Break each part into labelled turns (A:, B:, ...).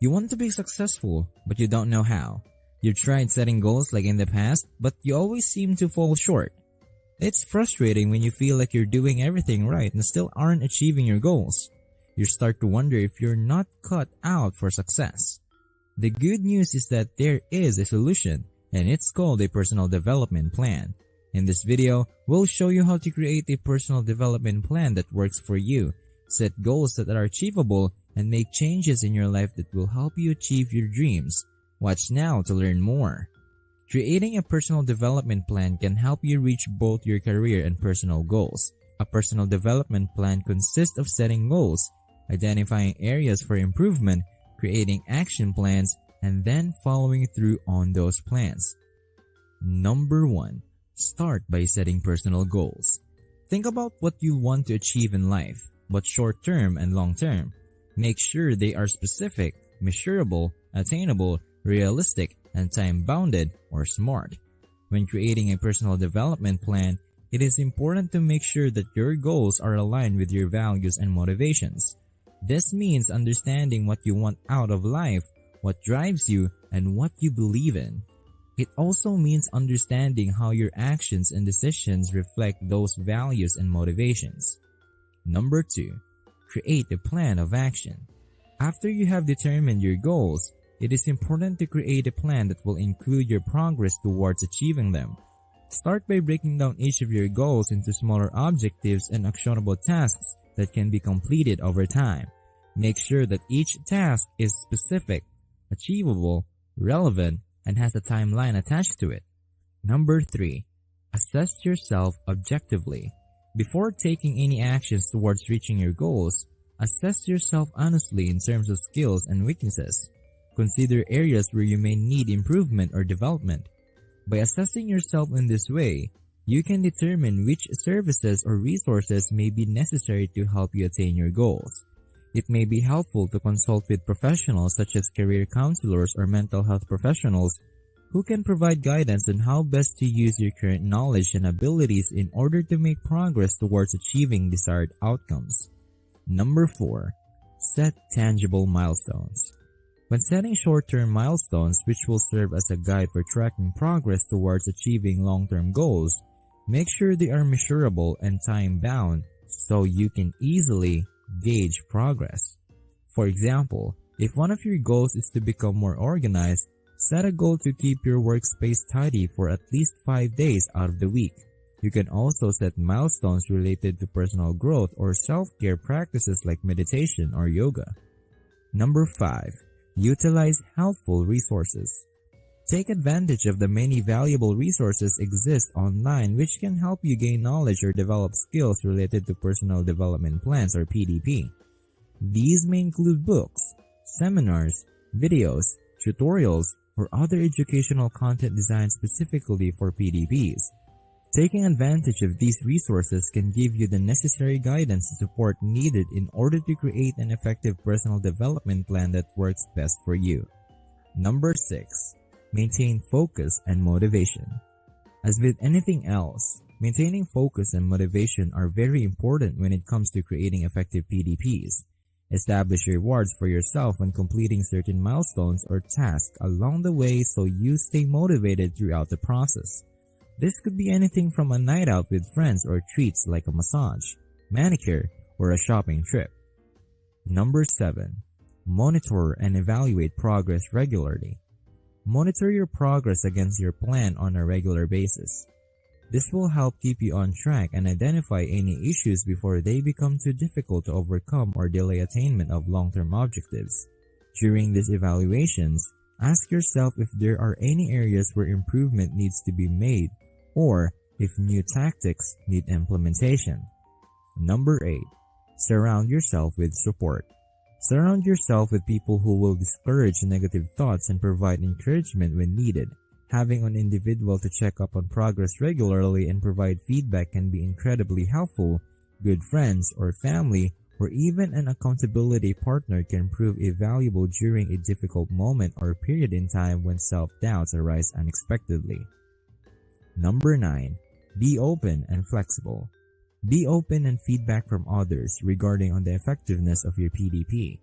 A: You want to be successful, but you don't know how. You've tried setting goals like in the past, but you always seem to fall short. It's frustrating when you feel like you're doing everything right and still aren't achieving your goals. You start to wonder if you're not cut out for success. The good news is that there is a solution, and it's called a personal development plan. In this video, we'll show you how to create a personal development plan that works for you, set goals that are achievable, and make changes in your life that will help you achieve your dreams. Watch now to learn more. Creating a personal development plan can help you reach both your career and personal goals. A personal development plan consists of setting goals, identifying areas for improvement, creating action plans, and then following through on those plans. Number 1. Start by setting personal goals. Think about what you want to achieve in life, both short-term and long-term. Make sure they are specific, measurable, attainable, realistic, and time-bounded or SMART. When creating a personal development plan, it is important to make sure that your goals are aligned with your values and motivations. This means understanding what you want out of life, what drives you, and what you believe in. It also means understanding how your actions and decisions reflect those values and motivations. Number 2. Create a plan of action. After you have determined your goals, it is important to create a plan that will include your progress towards achieving them. Start by breaking down each of your goals into smaller objectives and actionable tasks that can be completed over time. Make sure that each task is specific, achievable, relevant, and has a timeline attached to it. Number 3. Assess yourself objectively. Before taking any actions towards reaching your goals, assess yourself honestly in terms of skills and weaknesses. Consider areas where you may need improvement or development. By assessing yourself in this way, you can determine which services or resources may be necessary to help you attain your goals. It may be helpful to consult with professionals such as career counselors or mental health professionals who can provide guidance on how best to use your current knowledge and abilities in order to make progress towards achieving desired outcomes. Number 4. Set tangible milestones. When setting short-term milestones which will serve as a guide for tracking progress towards achieving long-term goals, make sure they are measurable and time-bound so you can easily gauge progress. For example, if one of your goals is to become more organized, set a goal to keep your workspace tidy for at least 5 days out of the week. You can also set milestones related to personal growth or self-care practices like meditation or yoga. Number 5. Utilize helpful resources. Take advantage of the many valuable resources exist online which can help you gain knowledge or develop skills related to personal development plans or PDP. These may include books, seminars, videos, tutorials, or other educational content designed specifically for PDPs. Taking advantage of these resources can give you the necessary guidance and support needed in order to create an effective personal development plan that works best for you. Number 6. Maintain focus and motivation. As with anything else, maintaining focus and motivation are very important when it comes to creating effective PDPs. Establish rewards for yourself when completing certain milestones or tasks along the way so you stay motivated throughout the process. This could be anything from a night out with friends or treats like a massage, manicure, or a shopping trip. Number 7. Monitor and evaluate progress regularly. Monitor your progress against your plan on a regular basis. This will help keep you on track and identify any issues before they become too difficult to overcome or delay attainment of long-term objectives. During these evaluations, ask yourself if there are any areas where improvement needs to be made or if new tactics need implementation. Number 8. Surround yourself with support. Surround yourself with people who will discourage negative thoughts and provide encouragement when needed. Having an individual to check up on progress regularly and provide feedback can be incredibly helpful. Good friends or family or even an accountability partner can prove invaluable during a difficult moment or period in time when self-doubts arise unexpectedly. Number 9. Be open and flexible. Be open and feedback from others regarding on the effectiveness of your PDP.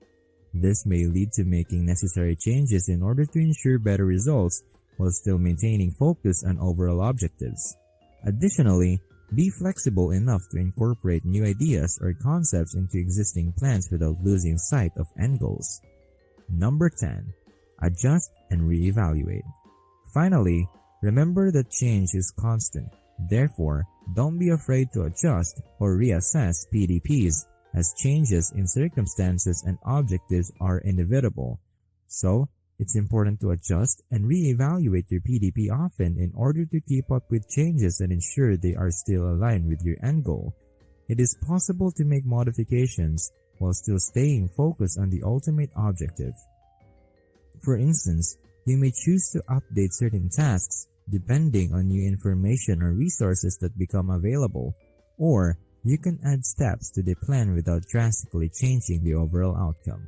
A: This may lead to making necessary changes in order to ensure better results while still maintaining focus on overall objectives. Additionally, be flexible enough to incorporate new ideas or concepts into existing plans without losing sight of end goals. Number 10. Adjust and reevaluate. Finally, remember that change is constant. Therefore, don't be afraid to adjust or reassess PDPs, as changes in circumstances and objectives are inevitable. So, it's important to adjust and reevaluate your PDP often in order to keep up with changes and ensure they are still aligned with your end goal. It is possible to make modifications while still staying focused on the ultimate objective. For instance, you may choose to update certain tasks depending on new information or resources that become available, or you can add steps to the plan without drastically changing the overall outcome.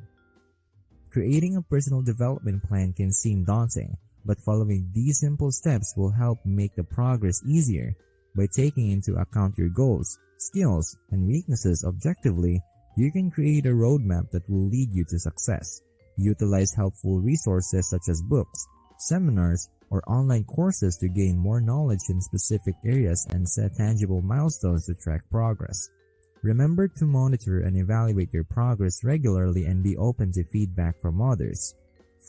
A: Creating a personal development plan can seem daunting, but following these simple steps will help make the progress easier. By taking into account your goals, skills, and weaknesses objectively, you can create a roadmap that will lead you to success. Utilize helpful resources such as books, seminars, or online courses to gain more knowledge in specific areas and set tangible milestones to track progress. Remember to monitor and evaluate your progress regularly and be open to feedback from others.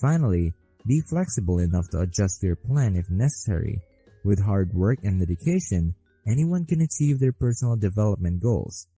A: Finally, be flexible enough to adjust your plan if necessary. With hard work and dedication, anyone can achieve their personal development goals.